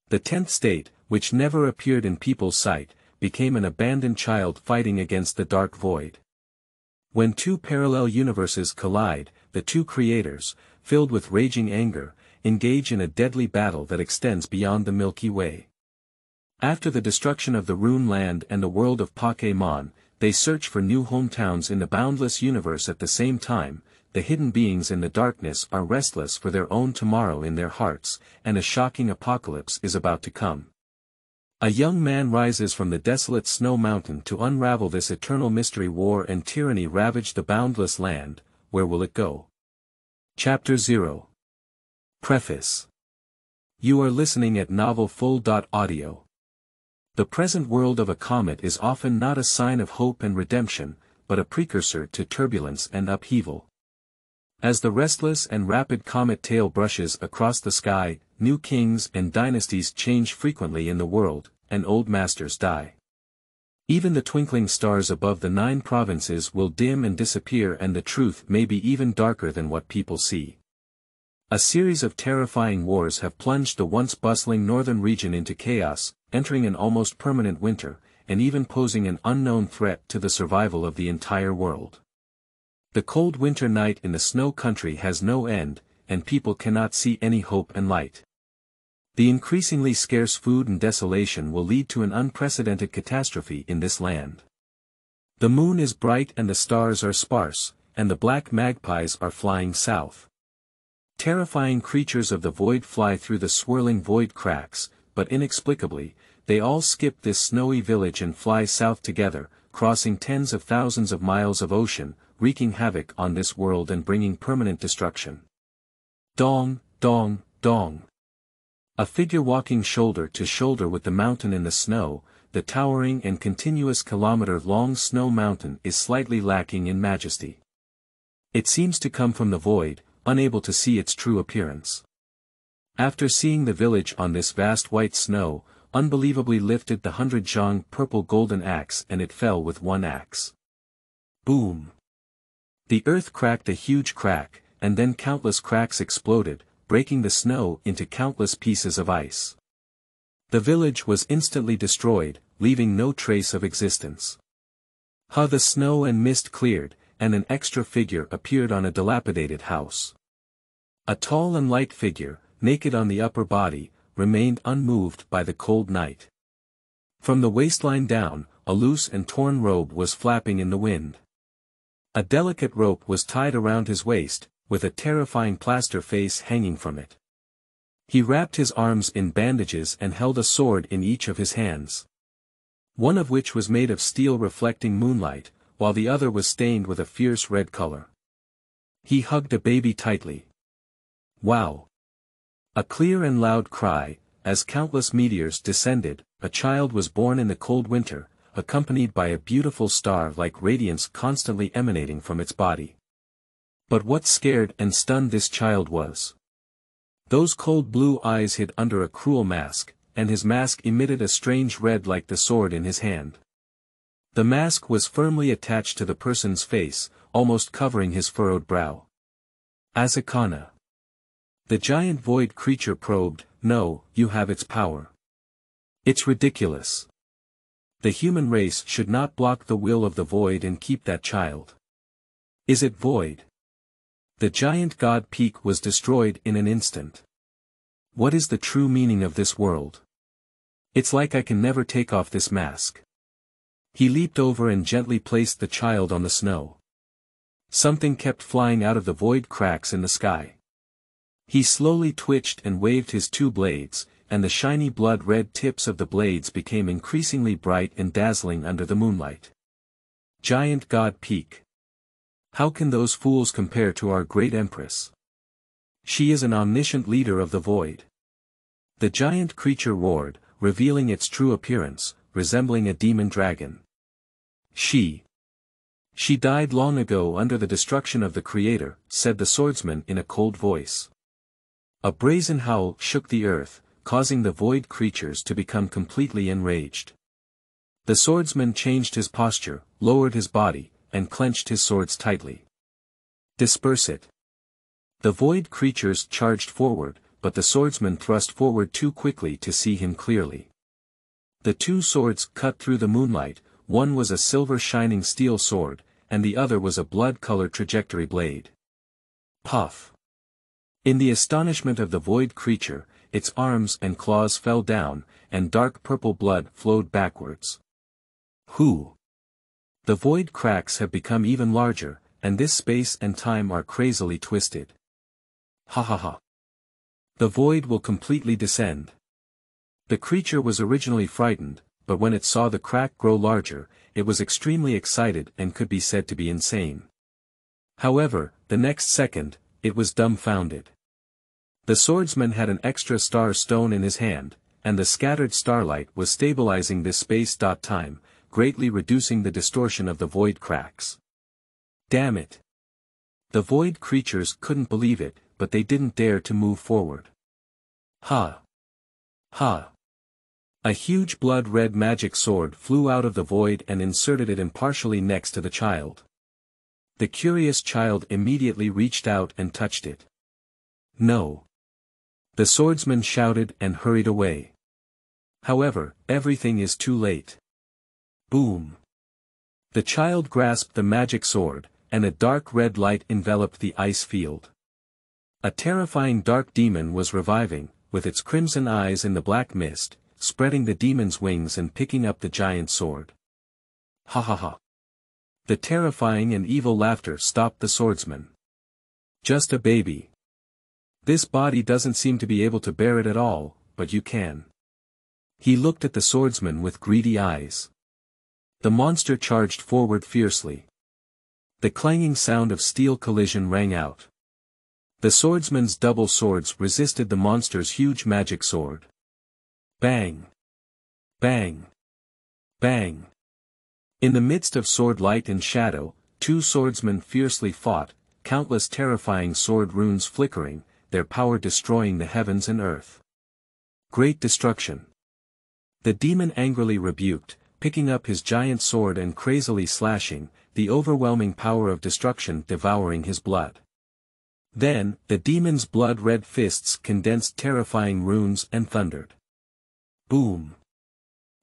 The 10th state, which never appeared in people's sight, became an abandoned child fighting against the dark void. When two parallel universes collide, the two creators, filled with raging anger, engage in a deadly battle that extends beyond the Milky Way. After the destruction of the Rune Land and the world of Pokémon, they search for new hometowns in the boundless universe. At the same time, the hidden beings in the darkness are restless for their own tomorrow in their hearts, and a shocking apocalypse is about to come. A young man rises from the desolate snow mountain to unravel this eternal mystery. War and tyranny ravage the boundless land. Where will it go? Chapter 0. Preface. You are listening at novelfull.audio. The present world of a comet is often not a sign of hope and redemption, but a precursor to turbulence and upheaval. As the restless and rapid comet tail brushes across the sky, new kings and dynasties change frequently in the world, and old masters die. Even the twinkling stars above the 9 provinces will dim and disappear, and the truth may be even darker than what people see. A series of terrifying wars have plunged the once bustling northern region into chaos, entering an almost permanent winter, and even posing an unknown threat to the survival of the entire world. The cold winter night in the snow country has no end, and people cannot see any hope and light. The increasingly scarce food and desolation will lead to an unprecedented catastrophe in this land. The moon is bright and the stars are sparse, and the black magpies are flying south. Terrifying creatures of the void fly through the swirling void cracks, but inexplicably, they all skip this snowy village and fly south together, crossing tens of thousands of miles of ocean, wreaking havoc on this world and bringing permanent destruction. Dong, dong, dong. A figure walking shoulder to shoulder with the mountain in the snow, the towering and continuous kilometer-long snow mountain is slightly lacking in majesty. It seems to come from the void, unable to see its true appearance. After seeing the village on this vast white snow, unbelievably lifted the 100-zhang purple golden axe, and it fell with one axe. Boom! The earth cracked a huge crack, and then countless cracks exploded, breaking the snow into countless pieces of ice. The village was instantly destroyed, leaving no trace of existence. The snow and mist cleared, and an extra figure appeared on a dilapidated house. A tall and light figure, naked on the upper body, remained unmoved by the cold night. From the waistline down, a loose and torn robe was flapping in the wind. A delicate rope was tied around his waist, with a terrifying plaster face hanging from it. He wrapped his arms in bandages and held a sword in each of his hands. One of which was made of steel reflecting moonlight, while the other was stained with a fierce red color. He hugged a baby tightly. Wow! A clear and loud cry, as countless meteors descended, a child was born in the cold winter, accompanied by a beautiful star-like radiance constantly emanating from its body. But what scared and stunned this child was those cold blue eyes hid under a cruel mask, and his mask emitted a strange red like the sword in his hand. The mask was firmly attached to the person's face, almost covering his furrowed brow. Asakana. The giant void creature probed. No, you have its power. It's ridiculous. The human race should not block the will of the void and keep that child. Is it void? The giant god peak was destroyed in an instant. What is the true meaning of this world? It's like I can never take off this mask. He leaped over and gently placed the child on the snow. Something kept flying out of the void cracks in the sky. He slowly twitched and waved his 2 blades, and the shiny blood-red tips of the blades became increasingly bright and dazzling under the moonlight. Giant God Peak. How can those fools compare to our great Empress? She is an omniscient leader of the void. The giant creature roared, revealing its true appearance, resembling a demon dragon. She died long ago under the destruction of the Creator, said the swordsman in a cold voice. A brazen howl shook the earth, causing the void creatures to become completely enraged. The swordsman changed his posture, lowered his body, and clenched his swords tightly. Disperse it. The void creatures charged forward, but the swordsman thrust forward too quickly to see him clearly. The two swords cut through the moonlight, one was a silver shining steel sword, and the other was a blood-colored trajectory blade. Puff! In the astonishment of the void creature, its arms and claws fell down, and dark purple blood flowed backwards. Who? The void cracks have become even larger, and this space and time are crazily twisted. Ha ha ha. The void will completely descend. The creature was originally frightened, but when it saw the crack grow larger, it was extremely excited and could be said to be insane. However, the next second, it was dumbfounded. The swordsman had an extra star stone in his hand, and the scattered starlight was stabilizing this space-time, greatly reducing the distortion of the void cracks. Damn it! The void creatures couldn't believe it, but they didn't dare to move forward. Ha! Ha! A huge blood-red magic sword flew out of the void and inserted it impartially next to the child. The curious child immediately reached out and touched it. No! The swordsman shouted and hurried away. However, everything is too late. Boom! The child grasped the magic sword, and a dark red light enveloped the ice field. A terrifying dark demon was reviving, with its crimson eyes in the black mist, spreading the demon's wings and picking up the giant sword. Ha ha ha. The terrifying and evil laughter stopped the swordsman. Just a baby. This body doesn't seem to be able to bear it at all, but you can. He looked at the swordsman with greedy eyes. The monster charged forward fiercely. The clanging sound of steel collision rang out. The swordsman's double swords resisted the monster's huge magic sword. Bang! Bang! Bang! In the midst of sword light and shadow, two swordsmen fiercely fought, countless terrifying sword runes flickering, their power destroying the heavens and earth. Great destruction. The demon angrily rebuked, picking up his giant sword and crazily slashing, the overwhelming power of destruction devouring his blood. Then, the demon's blood-red fists condensed terrifying runes and thundered. Boom!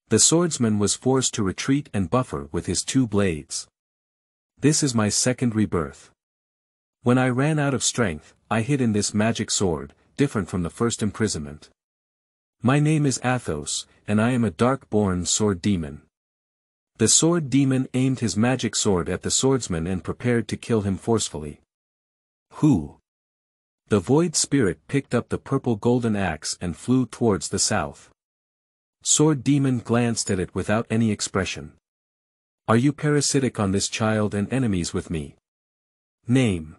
The swordsman was forced to retreat and buffer with his two blades. This is my second rebirth. When I ran out of strength, I hid in this magic sword, different from the first imprisonment. My name is Athos, and I am a dark-born sword demon. The sword demon aimed his magic sword at the swordsman and prepared to kill him forcefully. Who? The void spirit picked up the purple-golden axe and flew towards the south. Sword demon glanced at it without any expression. Are you parasitic on this child and enemies with me? Name.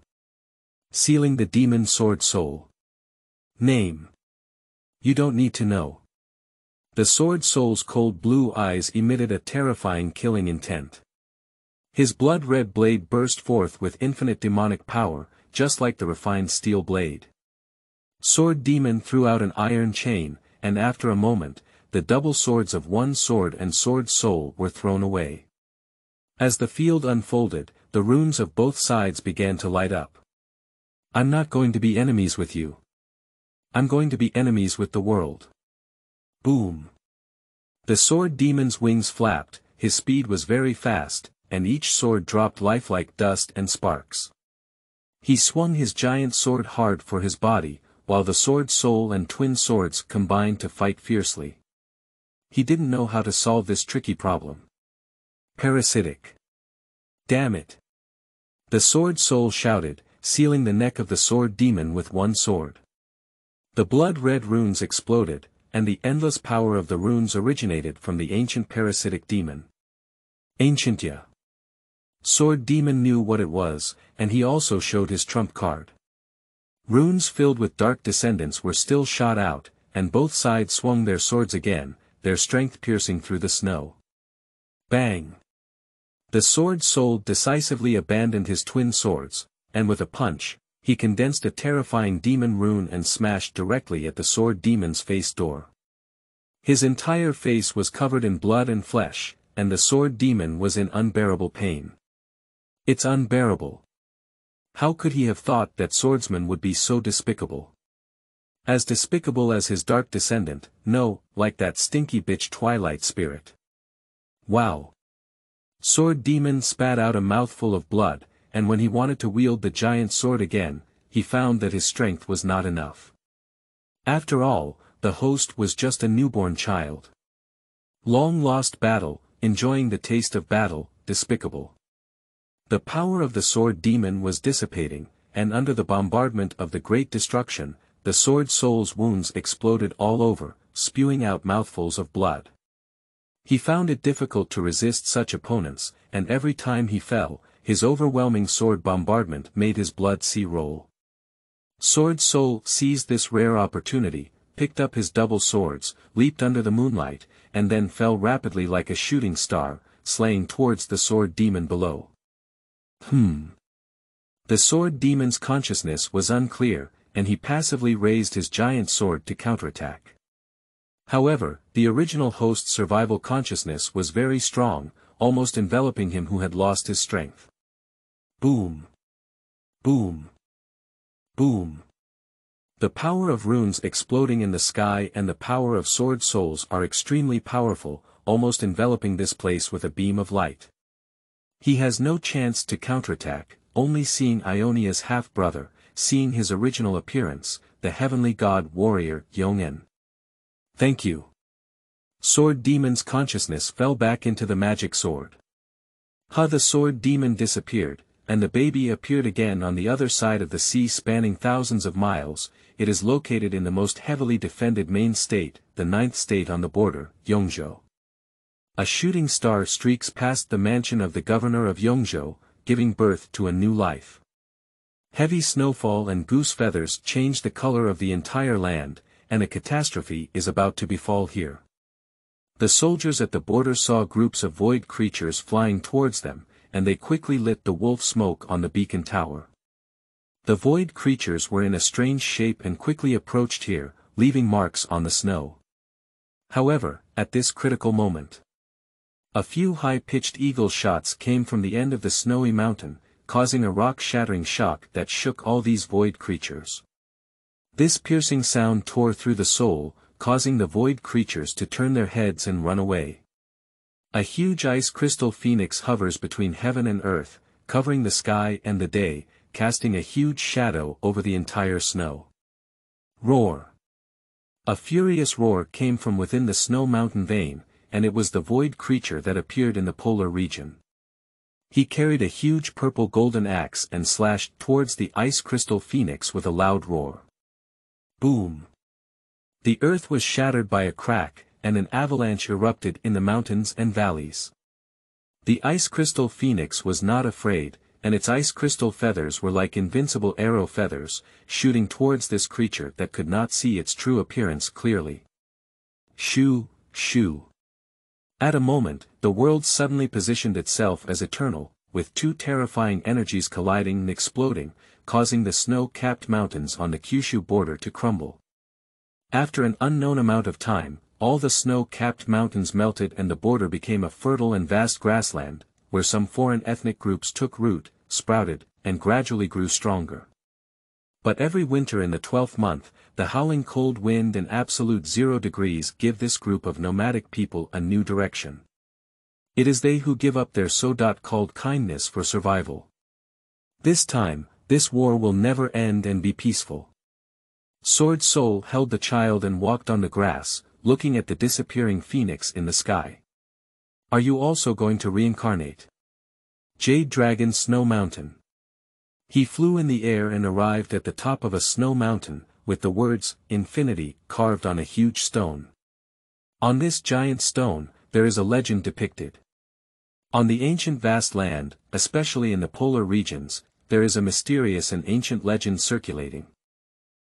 Sealing the demon sword soul. Name. You don't need to know. The sword soul's cold blue eyes emitted a terrifying killing intent. His blood-red blade burst forth with infinite demonic power, just like the refined steel blade. Sword demon threw out an iron chain, and after a moment, the double swords of one sword and sword soul were thrown away. As the field unfolded, the runes of both sides began to light up. I'm not going to be enemies with you. I'm going to be enemies with the world. Boom! The sword demon's wings flapped, his speed was very fast, and each sword dropped lifelike dust and sparks. He swung his giant sword hard for his body, while the sword soul and twin swords combined to fight fiercely. He didn't know how to solve this tricky problem. Parasitic. Damn it! The sword soul shouted, sealing the neck of the sword demon with one sword. The blood-red runes exploded, and the endless power of the runes originated from the ancient parasitic demon. Ancientia. Sword demon knew what it was, and he also showed his trump card. Runes filled with dark descendants were still shot out, and both sides swung their swords again, their strength piercing through the snow. Bang! The sword soul decisively abandoned his twin swords, and with a punch, he condensed a terrifying demon rune and smashed directly at the sword demon's face door. His entire face was covered in blood and flesh, and the sword demon was in unbearable pain. It's unbearable. How could he have thought that swordsman would be so despicable? As despicable as his dark descendant, no, like that stinky bitch Twilight spirit. Wow. Sword Demon spat out a mouthful of blood, and when he wanted to wield the giant sword again, he found that his strength was not enough. After all, the host was just a newborn child. Long lost battle, enjoying the taste of battle, despicable. The power of the sword demon was dissipating, and under the bombardment of the great destruction, the sword soul's wounds exploded all over, spewing out mouthfuls of blood. He found it difficult to resist such opponents, and every time he fell, his overwhelming sword bombardment made his blood sea roll. Sword Soul seized this rare opportunity, picked up his double swords, leaped under the moonlight, and then fell rapidly like a shooting star, slaying towards the sword demon below. The sword demon's consciousness was unclear, and he passively raised his giant sword to counterattack. However, the original host's survival consciousness was very strong, almost enveloping him who had lost his strength. Boom! Boom! Boom! The power of runes exploding in the sky and the power of sword souls are extremely powerful, almost enveloping this place with a beam of light. He has no chance to counterattack, only seeing Ionia's half-brother, seeing his original appearance, the heavenly god warrior Yong'en. Thank you. Sword Demon's consciousness fell back into the magic sword. The sword demon disappeared, and the baby appeared again on the other side of the sea spanning thousands of miles. It is located in the most heavily defended main state, the 9th state on the border, Yongzhou. A shooting star streaks past the mansion of the governor of Yongzhou, giving birth to a new life. Heavy snowfall and goose feathers change the color of the entire land, and a catastrophe is about to befall here. The soldiers at the border saw groups of void creatures flying towards them, and they quickly lit the wolf smoke on the beacon tower. The void creatures were in a strange shape and quickly approached here, leaving marks on the snow. However, at this critical moment, a few high-pitched eagle shots came from the end of the snowy mountain, causing a rock-shattering shock that shook all these void creatures. This piercing sound tore through the soul, causing the void creatures to turn their heads and run away. A huge ice crystal phoenix hovers between heaven and earth, covering the sky and the day, casting a huge shadow over the entire snow. Roar! A furious roar came from within the snow mountain vein, and it was the void creature that appeared in the polar region. He carried a huge purple-golden axe and slashed towards the ice crystal phoenix with a loud roar. Boom! The earth was shattered by a crack, and an avalanche erupted in the mountains and valleys. The ice crystal phoenix was not afraid, and its ice crystal feathers were like invincible arrow feathers, shooting towards this creature that could not see its true appearance clearly. Shoo, shoo. At a moment, the world suddenly positioned itself as eternal, with two terrifying energies colliding and exploding, causing the snow-capped mountains on the Kyushu border to crumble. After an unknown amount of time, all the snow-capped mountains melted and the border became a fertile and vast grassland, where some foreign ethnic groups took root, sprouted, and gradually grew stronger. But every winter in the 12th month, the howling cold wind and absolute 0 degrees give this group of nomadic people a new direction. It is they who give up their so-called kindness for survival. This time, this war will never end and be peaceful. Sword Soul held the child and walked on the grass, looking at the disappearing phoenix in the sky. Are you also going to reincarnate? Jade Dragon Snow Mountain. He flew in the air and arrived at the top of a snow mountain, with the words, Infinity, carved on a huge stone. On this giant stone, there is a legend depicted. On the ancient vast land, especially in the polar regions, there is a mysterious and ancient legend circulating.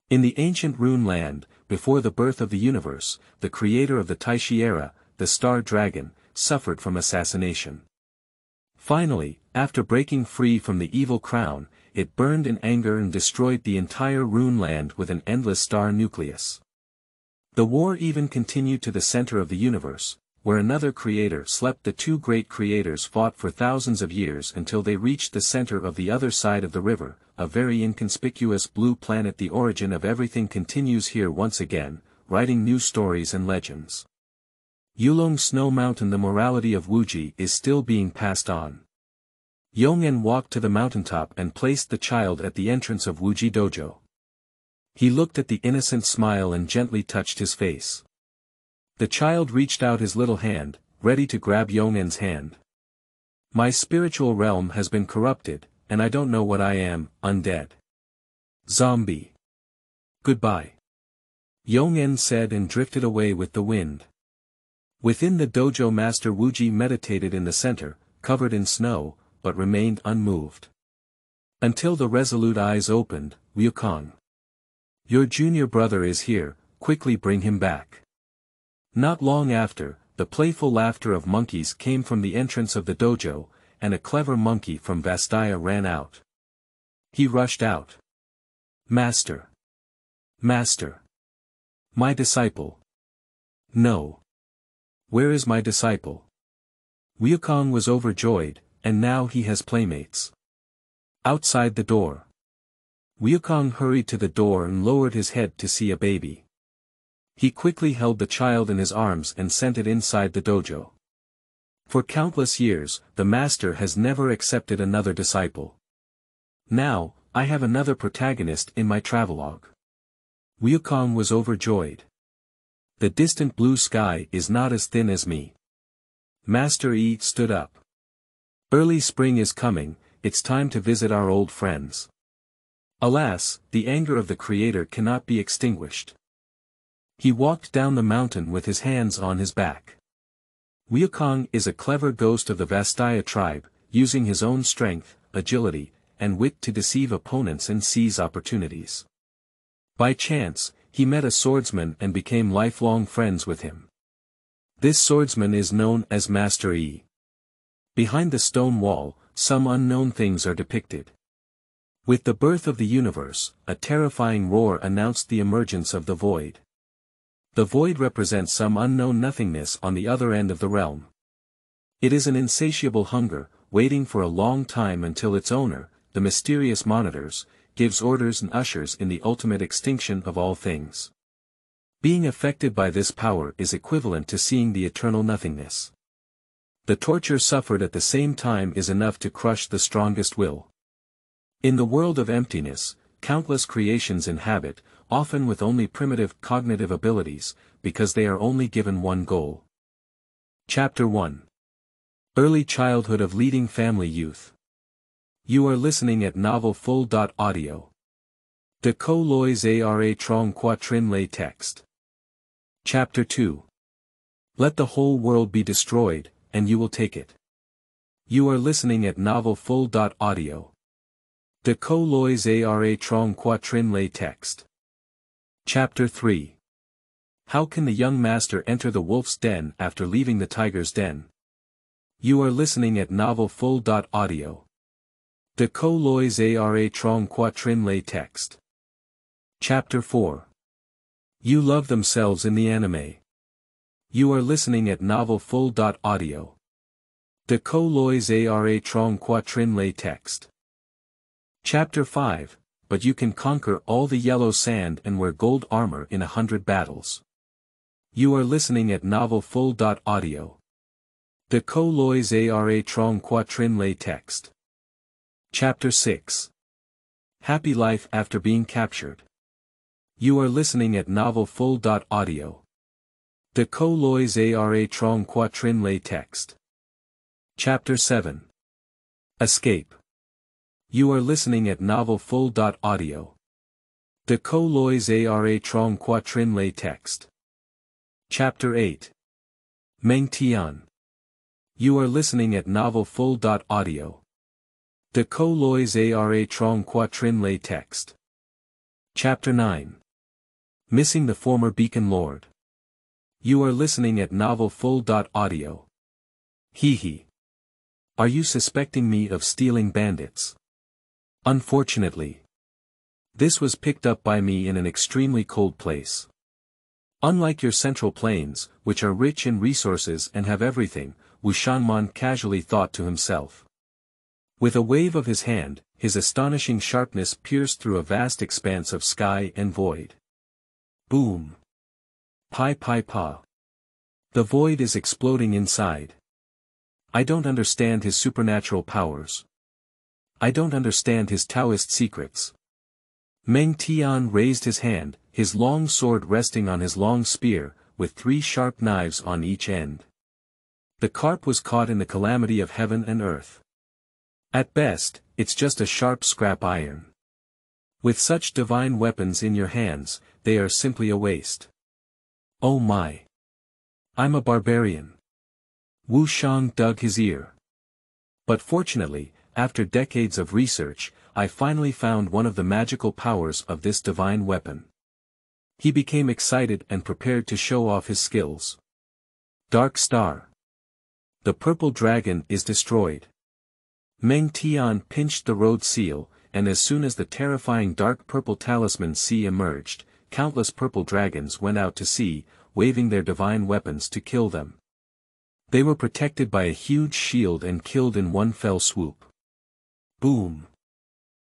In the ancient Rune Land, before the birth of the universe, the creator of the Taishi era, the star dragon, suffered from assassination. Finally, after breaking free from the evil crown, it burned in anger and destroyed the entire Rune Land with an endless star nucleus. The war even continued to the center of the universe, where another creator slept. The two great creators fought for thousands of years until they reached the center of the other side of the river, a very inconspicuous blue planet. The origin of everything continues here once again, writing new stories and legends. Yulong Snow Mountain. The morality of Wuji is still being passed on. Yong'en walked to the mountaintop and placed the child at the entrance of Wuji Dojo. He looked at the innocent smile and gently touched his face. The child reached out his little hand, ready to grab Yong'en's hand. My spiritual realm has been corrupted, and I don't know what I am, undead. Zombie. Goodbye. Yong'en said and drifted away with the wind. Within the dojo, Master Wuji meditated in the center, covered in snow, but remained unmoved. Until the resolute eyes opened. Wukong. Your junior brother is here, quickly bring him back. Not long after, the playful laughter of monkeys came from the entrance of the dojo, and a clever monkey from Vastaya ran out. He rushed out. Master. Master. My disciple. No. Where is my disciple? Wukong was overjoyed, and now he has playmates. Outside the door. Wukong hurried to the door and lowered his head to see a baby. He quickly held the child in his arms and sent it inside the dojo. For countless years, the master has never accepted another disciple. Now, I have another protagonist in my travelogue. Wukong was overjoyed. The distant blue sky is not as thin as me. Master Yi stood up. Early spring is coming, it's time to visit our old friends. Alas, the anger of the Creator cannot be extinguished. He walked down the mountain with his hands on his back. Wukong is a clever ghost of the Vastaya tribe, using his own strength, agility, and wit to deceive opponents and seize opportunities. By chance, he met a swordsman and became lifelong friends with him. This swordsman is known as Master Yi. Behind the stone wall, some unknown things are depicted. With the birth of the universe, a terrifying roar announced the emergence of the void. The void represents some unknown nothingness on the other end of the realm. It is an insatiable hunger, waiting for a long time until its owner, the mysterious monitors, gives orders and ushers in the ultimate extinction of all things. Being affected by this power is equivalent to seeing the eternal nothingness. The torture suffered at the same time is enough to crush the strongest will. In the world of emptiness, countless creations inhabit, often with only primitive cognitive abilities, because they are only given one goal. Chapter 1. Early Childhood of Leading Family Youth. You are listening at novel full.audio. De co lois ara trong quatrin lay text. Chapter 2. Let the whole world be destroyed, and you will take it. You are listening at novel full.audio. De co lois ara trong quatrin lay text. Chapter 3. How can the young master enter the wolf's den after leaving the tiger's den? You are listening at novel full.audio. De co lois ara trong quatrin lay text. Chapter 4. You love themselves in the anime. You are listening at novel full.audio. De co lois ara trong quatrin lay text. Chapter 5. But you can conquer all the yellow sand and wear gold armor in 100 battles. You are listening at novel full.audio. De co lois ara trong quatrin lay text. Chapter 6. Happy life after being captured. You are listening at novel full.audio. De co lois ara trong quatrin lay text. Chapter 7. Escape. You are listening at novel full.audio. De co lois ara trong quatrin lay text. Chapter 8. Meng Tian. You are listening at novel full.audio. De co lois ara trong quatrin lay text. Chapter 9. Missing the former beacon lord. You are listening at novel full.audio. Hee hee. Are you suspecting me of stealing bandits? Unfortunately. This was picked up by me in an extremely cold place. Unlike your central plains, which are rich in resources and have everything, Wu Shanman casually thought to himself. With a wave of his hand, his astonishing sharpness pierced through a vast expanse of sky and void. Boom! Pi pi pa. The void is exploding inside. I don't understand his supernatural powers. I don't understand his Taoist secrets. Meng Tian raised his hand, his long sword resting on his long spear, with 3 sharp knives on each end. The carp was caught in the calamity of heaven and earth. At best, it's just a sharp scrap iron. With such divine weapons in your hands, they are simply a waste. Oh my! I'm a barbarian. Wu Shang dug his ear. But fortunately, after decades of research, I finally found one of the magical powers of this divine weapon. He became excited and prepared to show off his skills. Dark Star. The purple dragon is destroyed. Meng Tian pinched the road seal, and as soon as the terrifying dark purple talisman sea emerged, countless purple dragons went out to sea, waving their divine weapons to kill them. They were protected by a huge shield and killed in one fell swoop. Boom!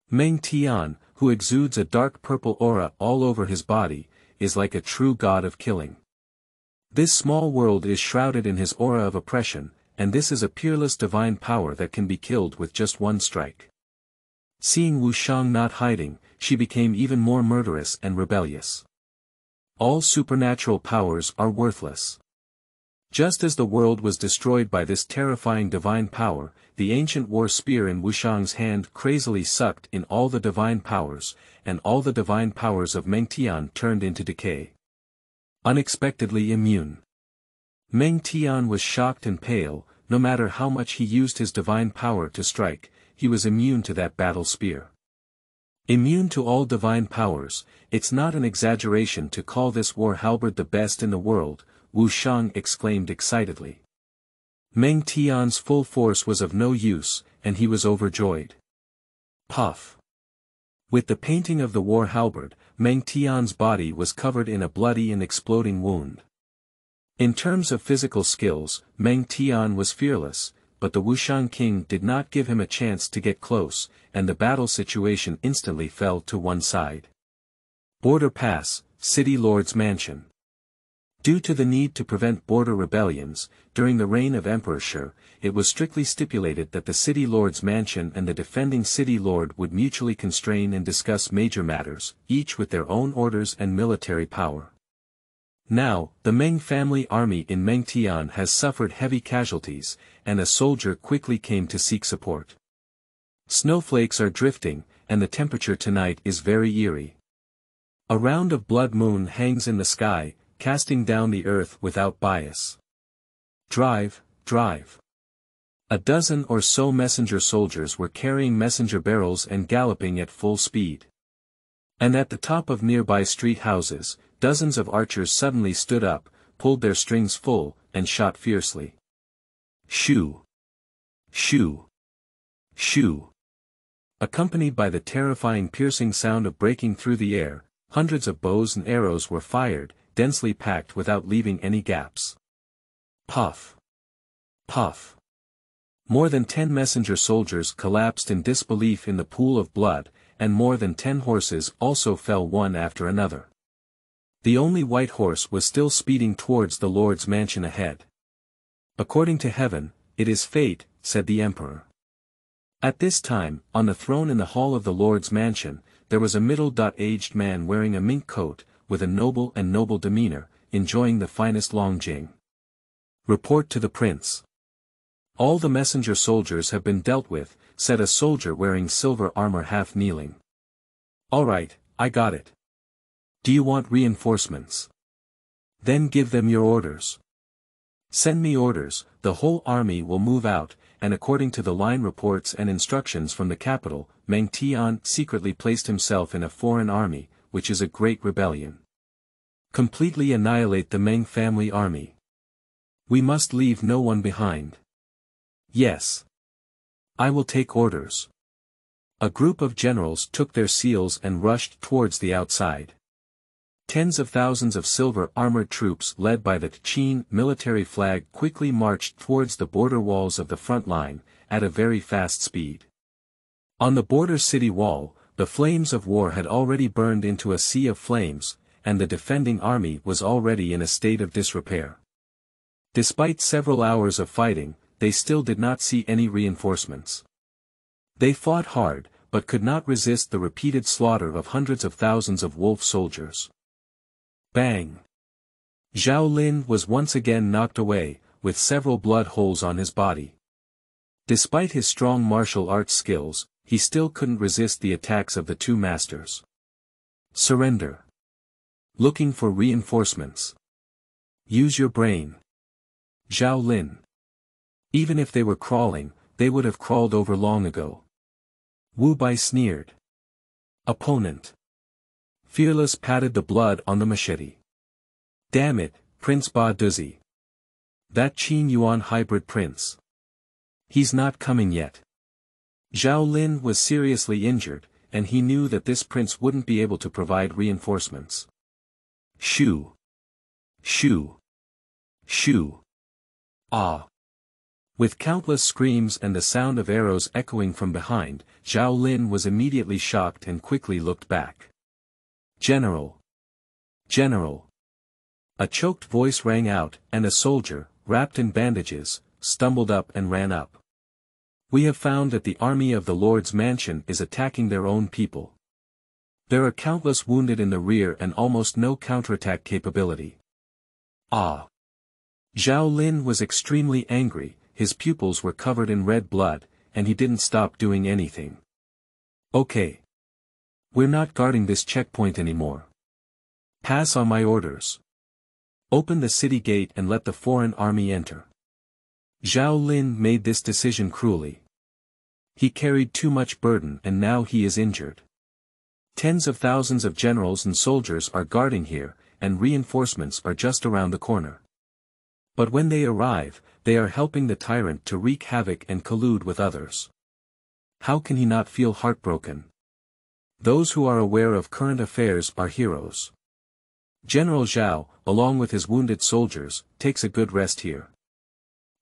Meng Tian, who exudes a dark purple aura all over his body, is like a true god of killing. This small world is shrouded in his aura of oppression, and this is a peerless divine power that can be killed with just one strike. Seeing Wu Shang not hiding, she became even more murderous and rebellious. All supernatural powers are worthless. Just as the world was destroyed by this terrifying divine power, the ancient war spear in Wu Shang's hand crazily sucked in all the divine powers, and all the divine powers of Meng Tian turned into decay. Unexpectedly immune. Meng Tian was shocked and pale. No matter how much he used his divine power to strike, he was immune to that battle spear. Immune to all divine powers, it's not an exaggeration to call this war halberd the best in the world, Wu Shang exclaimed excitedly. Meng Tian's full force was of no use, and he was overjoyed. Puff! With the painting of the war halberd, Meng Tian's body was covered in a bloody and exploding wound. In terms of physical skills, Meng Tian was fearless, but the Wushang king did not give him a chance to get close, and the battle situation instantly fell to one side. Border Pass, City Lord's Mansion. Due to the need to prevent border rebellions, during the reign of Emperor Shi, it was strictly stipulated that the City Lord's Mansion and the defending City Lord would mutually constrain and discuss major matters, each with their own orders and military power. Now, the Meng family army in Mengtian has suffered heavy casualties, and a soldier quickly came to seek support. Snowflakes are drifting, and the temperature tonight is very eerie. A round of blood moon hangs in the sky, casting down the earth without bias. Drive, drive. A dozen or so messenger soldiers were carrying messenger barrels and galloping at full speed. And at the top of nearby street houses, dozens of archers suddenly stood up, pulled their strings full, and shot fiercely. Shoo! Shoo! Shoo! Accompanied by the terrifying piercing sound of breaking through the air, hundreds of bows and arrows were fired, densely packed without leaving any gaps. Puff! Puff! More than 10 messenger soldiers collapsed in disbelief in the pool of blood, and more than 10 horses also fell one after another. The only white horse was still speeding towards the Lord's mansion ahead. According to heaven, it is fate, said the emperor. At this time, on the throne in the hall of the Lord's mansion, there was a middle-aged man wearing a mink coat, with a noble demeanor, enjoying the finest longjing. Report to the prince. All the messenger soldiers have been dealt with, said a soldier wearing silver armor half kneeling. All right, I got it. Do you want reinforcements? Then give them your orders. Send me orders, the whole army will move out, and according to the line reports and instructions from the capital, Meng Tian secretly placed himself in a foreign army, which is a great rebellion. Completely annihilate the Meng family army. We must leave no one behind. Yes. I will take orders. A group of generals took their seals and rushed towards the outside. Tens of thousands of silver-armored troops led by the Qin military flag quickly marched towards the border walls of the front line, at a very fast speed. On the border city wall, the flames of war had already burned into a sea of flames, and the defending army was already in a state of disrepair. Despite several hours of fighting, they still did not see any reinforcements. They fought hard, but could not resist the repeated slaughter of hundreds of thousands of wolf soldiers. Bang! Zhao Lin was once again knocked away, with several blood holes on his body. Despite his strong martial arts skills, he still couldn't resist the attacks of the two masters. Surrender. Looking for reinforcements. Use your brain. Zhao Lin. Even if they were crawling, they would have crawled over long ago. Wu Bai sneered. Opponent. Fearless patted the blood on the machete. Damn it, Prince Ba Duzi. That Qin Yuan hybrid prince. He's not coming yet. Zhao Lin was seriously injured, and he knew that this prince wouldn't be able to provide reinforcements. Shoo! Shoo! Shoo! Ah! With countless screams and the sound of arrows echoing from behind, Zhao Lin was immediately shocked and quickly looked back. General! General! A choked voice rang out, and a soldier, wrapped in bandages, stumbled up and ran up. We have found that the army of the Lord's mansion is attacking their own people. There are countless wounded in the rear and almost no counterattack capability. Ah! Zhao Lin was extremely angry, his pupils were covered in red blood, and he didn't stop doing anything. Okay. We're not guarding this checkpoint anymore. Pass on my orders. Open the city gate and let the foreign army enter. Zhao Lin made this decision cruelly. He carried too much burden and now he is injured. Tens of thousands of generals and soldiers are guarding here, and reinforcements are just around the corner. But when they arrive, they are helping the tyrant to wreak havoc and collude with others. How can he not feel heartbroken? Those who are aware of current affairs are heroes. General Zhao, along with his wounded soldiers, takes a good rest here.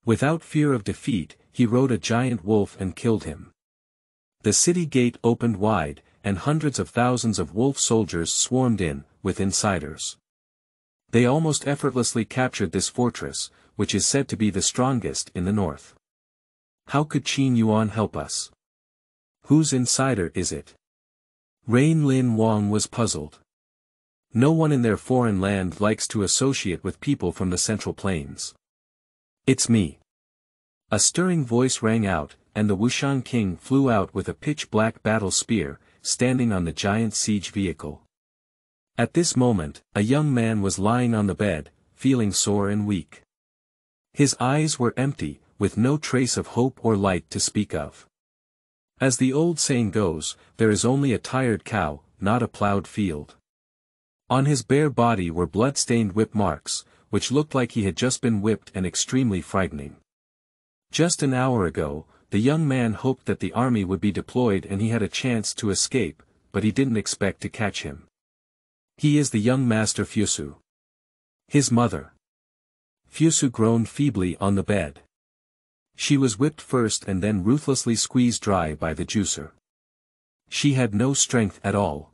Without fear of defeat, he rode a giant wolf and killed him. The city gate opened wide, and hundreds of thousands of wolf soldiers swarmed in, with insiders. They almost effortlessly captured this fortress, which is said to be the strongest in the north. How could Qin Yuan help us? Whose insider is it? Rain Lin Wang was puzzled. No one in their foreign land likes to associate with people from the Central Plains. It's me. A stirring voice rang out, and the Wushan king flew out with a pitch-black battle spear, standing on the giant siege vehicle. At this moment, a young man was lying on the bed, feeling sore and weak. His eyes were empty, with no trace of hope or light to speak of. As the old saying goes, there is only a tired cow, not a plowed field. On his bare body were blood-stained whip marks, which looked like he had just been whipped, and extremely frightening. Just an hour ago, the young man hoped that the army would be deployed and he had a chance to escape, but he didn't expect to catch him. He is the young master Fusu. His mother. Fusu groaned feebly on the bed. She was whipped first and then ruthlessly squeezed dry by the juicer. She had no strength at all.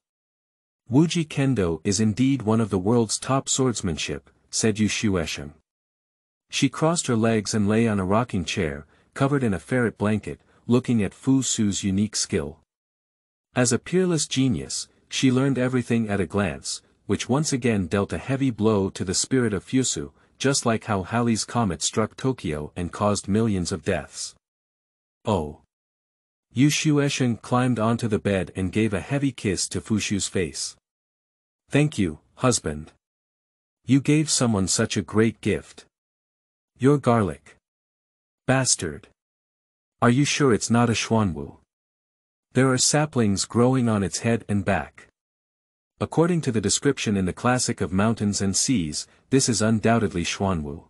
Wuji Kendo is indeed one of the world's top swordsmanship, said Yu Shuesheng. She crossed her legs and lay on a rocking chair, covered in a ferret blanket, looking at Fu Su's unique skill. As a peerless genius, she learned everything at a glance, which once again dealt a heavy blow to the spirit of Fusu, just like how Halley's comet struck Tokyo and caused millions of deaths. Oh! Yu Shuesheng climbed onto the bed and gave a heavy kiss to Fushu's face. Thank you, husband. You gave someone such a great gift. Your garlic. Bastard. Are you sure it's not a Xuanwu? There are saplings growing on its head and back. According to the description in the Classic of Mountains and Seas, this is undoubtedly Xuanwu.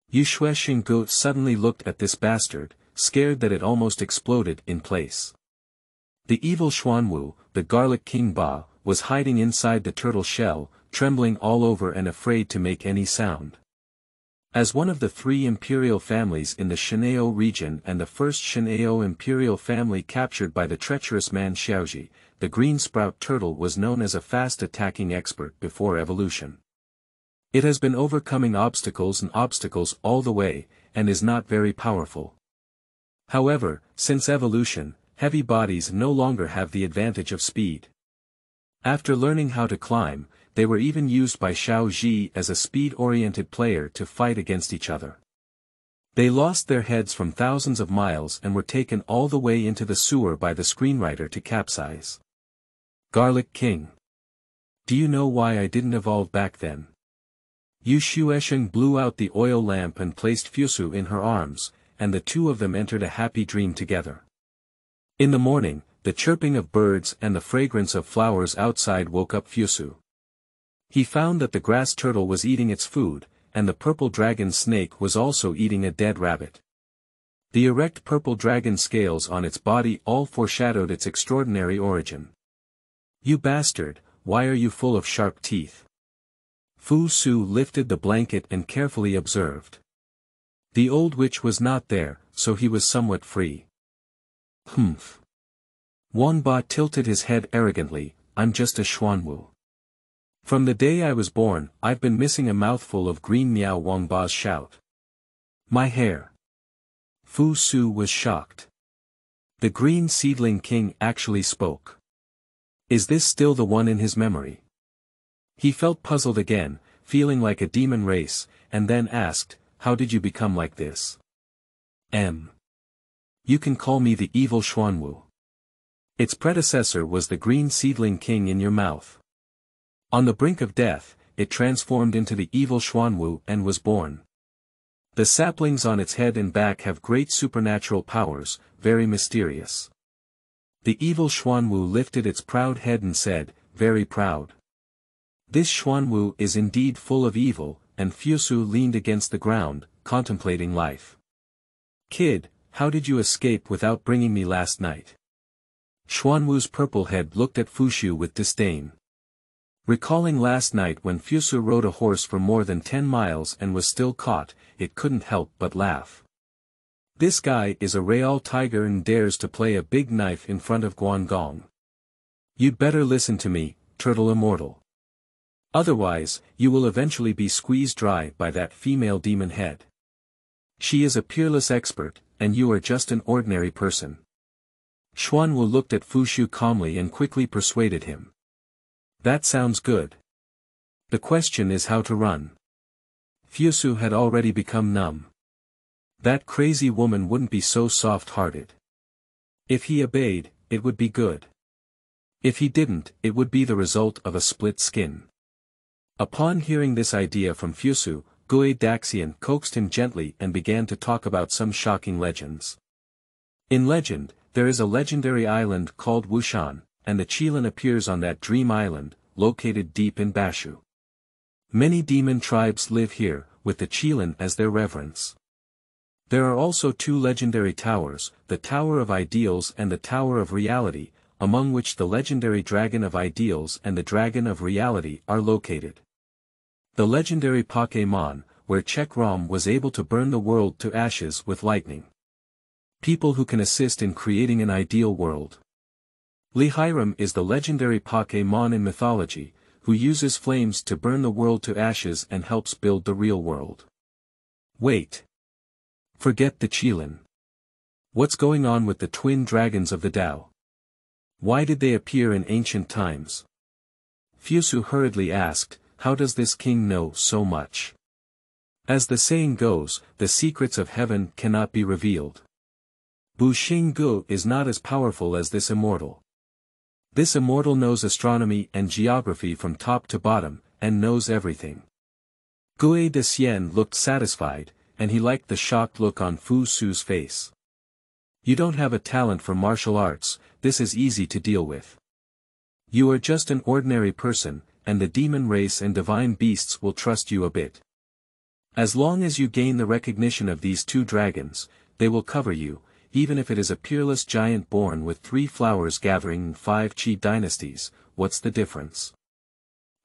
Yu Shuesheng suddenly looked at this bastard, scared that it almost exploded in place. The evil Xuanwu, the Garlic King Ba, was hiding inside the turtle shell, trembling all over and afraid to make any sound. As one of the 3 imperial families in the Shin'eo region and the first Shin'eo imperial family captured by the treacherous man Xiaoji, the green sprout turtle was known as a fast-attacking expert before evolution. It has been overcoming obstacles all the way, and is not very powerful. However, since evolution, heavy bodies no longer have the advantage of speed. After learning how to climb, they were even used by Xiao Ji as a speed-oriented player to fight against each other. They lost their heads from thousands of miles and were taken all the way into the sewer by the screenwriter to capsize. Garlic King. Do you know why I didn't evolve back then? Yu Shuesheng blew out the oil lamp and placed Fusu in her arms, and the 2 of them entered a happy dream together. In the morning, the chirping of birds and the fragrance of flowers outside woke up Fusu. He found that the grass turtle was eating its food, and the purple dragon snake was also eating a dead rabbit. The erect purple dragon scales on its body all foreshadowed its extraordinary origin. You bastard, why are you full of sharp teeth? Fu Su lifted the blanket and carefully observed. The old witch was not there, so he was somewhat free. Humph. Wanba tilted his head arrogantly, I'm just a Xuanwu. From the day I was born, I've been missing a mouthful of green meow. Wangba's shout. My hair. Fu Su was shocked. The green seedling king actually spoke. Is this still the one in his memory? He felt puzzled again, feeling like a demon race, and then asked, how did you become like this? You can call me the evil Xuanwu. Its predecessor was the green seedling king in your mouth. On the brink of death, it transformed into the evil Xuanwu and was born. The saplings on its head and back have great supernatural powers, very mysterious. The evil Xuanwu lifted its proud head and said, very proud. This Xuanwu is indeed full of evil, and Fusu leaned against the ground, contemplating life. Kid, how did you escape without bringing me last night? Xuanwu's purple head looked at Fusu with disdain. Recalling last night when Fusu rode a horse for more than 10 miles and was still caught, it couldn't help but laugh. This guy is a real tiger and dares to play a big knife in front of Guangong. You'd better listen to me, Turtle Immortal. Otherwise, you will eventually be squeezed dry by that female demon head. She is a peerless expert, and you are just an ordinary person. Xuanwu looked at Fusu calmly and quickly persuaded him. That sounds good. The question is how to run. Fusu had already become numb. That crazy woman wouldn't be so soft-hearted. If he obeyed, it would be good. If he didn't, it would be the result of a split skin. Upon hearing this idea from Fusu, Gui Daxian coaxed him gently and began to talk about some shocking legends. In legend, there is a legendary island called Wushan, and the Qilin appears on that dream island, located deep in Bashu. Many demon tribes live here, with the Qilin as their reverence. There are also 2 legendary towers, the Tower of Ideals and the Tower of Reality, among which the legendary Dragon of Ideals and the Dragon of Reality are located. The legendary Pokémon, where Chekrom was able to burn the world to ashes with lightning. People who can assist in creating an ideal world. Lihiram is the legendary Pokémon in mythology, who uses flames to burn the world to ashes and helps build the real world. Wait. Forget the Qilin. What's going on with the twin dragons of the Tao? Why did they appear in ancient times? Fusu hurriedly asked, how does this king know so much? As the saying goes, the secrets of heaven cannot be revealed. Bu Xinggu is not as powerful as this immortal. This immortal knows astronomy and geography from top to bottom, and knows everything. Gui Daxian looked satisfied, and he liked the shocked look on Fu Su's face. You don't have a talent for martial arts, this is easy to deal with. You are just an ordinary person, and the demon race and divine beasts will trust you a bit. As long as you gain the recognition of these 2 dragons, they will cover you, even if it is a peerless giant born with 3 flowers gathering in 5 Qi dynasties. What's the difference?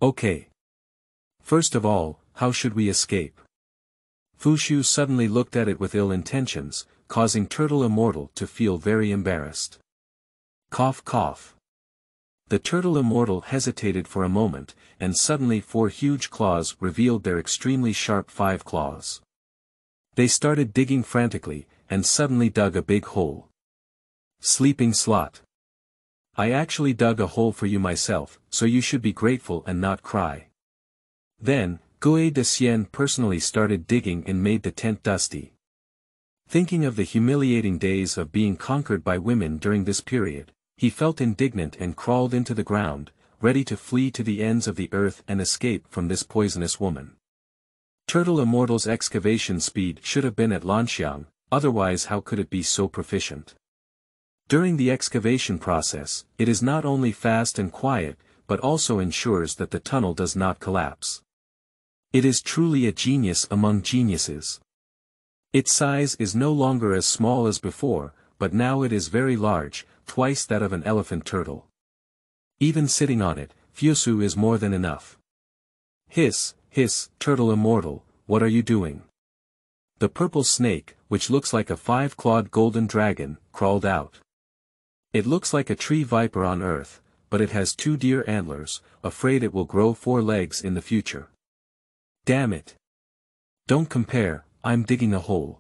Okay. First of all, how should we escape? Fushu suddenly looked at it with ill intentions, causing Turtle Immortal to feel very embarrassed. Cough cough. The Turtle Immortal hesitated for a moment, and suddenly 4 huge claws revealed their extremely sharp 5 claws. They started digging frantically, and suddenly dug a big hole. Sleeping slot. I actually dug a hole for you myself, so you should be grateful and not cry. Then, Gui de Xian personally started digging and made the tent dusty. Thinking of the humiliating days of being conquered by women during this period, he felt indignant and crawled into the ground, ready to flee to the ends of the earth and escape from this poisonous woman. Turtle Immortal's excavation speed should have been at Lanxiang, otherwise how could it be so proficient? During the excavation process, it is not only fast and quiet, but also ensures that the tunnel does not collapse. It is truly a genius among geniuses. Its size is no longer as small as before, but now it is very large, twice that of an elephant turtle. Even sitting on it, Fusu is more than enough. Hiss, hiss, Turtle Immortal, what are you doing? The purple snake, which looks like a 5-clawed golden dragon, crawled out. It looks like a tree viper on earth, but it has 2 deer antlers, afraid it will grow 4 legs in the future. Damn it. Don't compare, I'm digging a hole.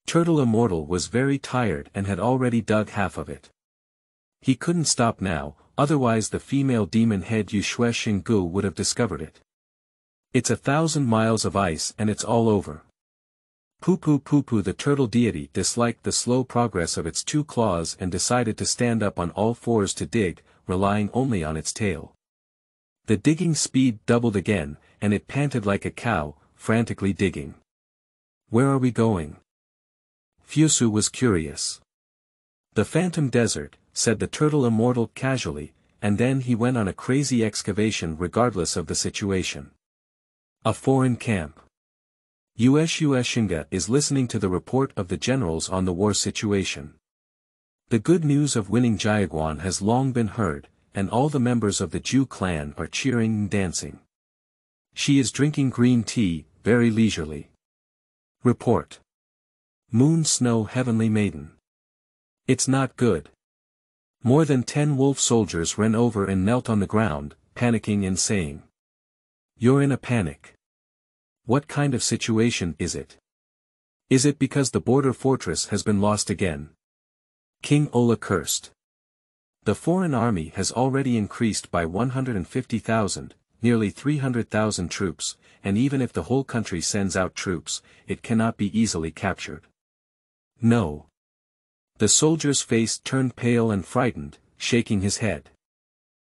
Turtle Immortal was very tired and had already dug half of it. He couldn't stop now, otherwise the female demon head Yuxue Xinggu would have discovered it. It's 1,000 miles of ice and it's all over. Poo-poo, the turtle deity disliked the slow progress of its 2 claws and decided to stand up on all 4s to dig, relying only on its tail. The digging speed doubled again, and it panted like a cow, frantically digging. Where are we going? Fusu was curious. The Phantom Desert, said the Turtle Immortal casually, and then he went on a crazy excavation regardless of the situation. A foreign camp. Yueshinga is listening to the report of the generals on the war situation. The good news of winning Jiaguan has long been heard, and all the members of the Zhu clan are cheering and dancing. She is drinking green tea, very leisurely. Report. Moon Snow Heavenly Maiden. It's not good. More than 10 wolf soldiers ran over and knelt on the ground, panicking and saying. You're in a panic. What kind of situation is it? Is it because the border fortress has been lost again? King Ola cursed. The foreign army has already increased by 150,000, nearly 300,000 troops, and even if the whole country sends out troops, it cannot be easily captured. No. The soldier's face turned pale and frightened, shaking his head.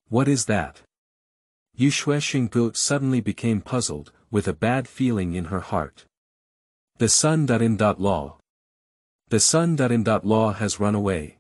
What is that? Yuxue Xinggu suddenly became puzzled, with a bad feeling in her heart. The sun.in.law. The sun.in.law has run away.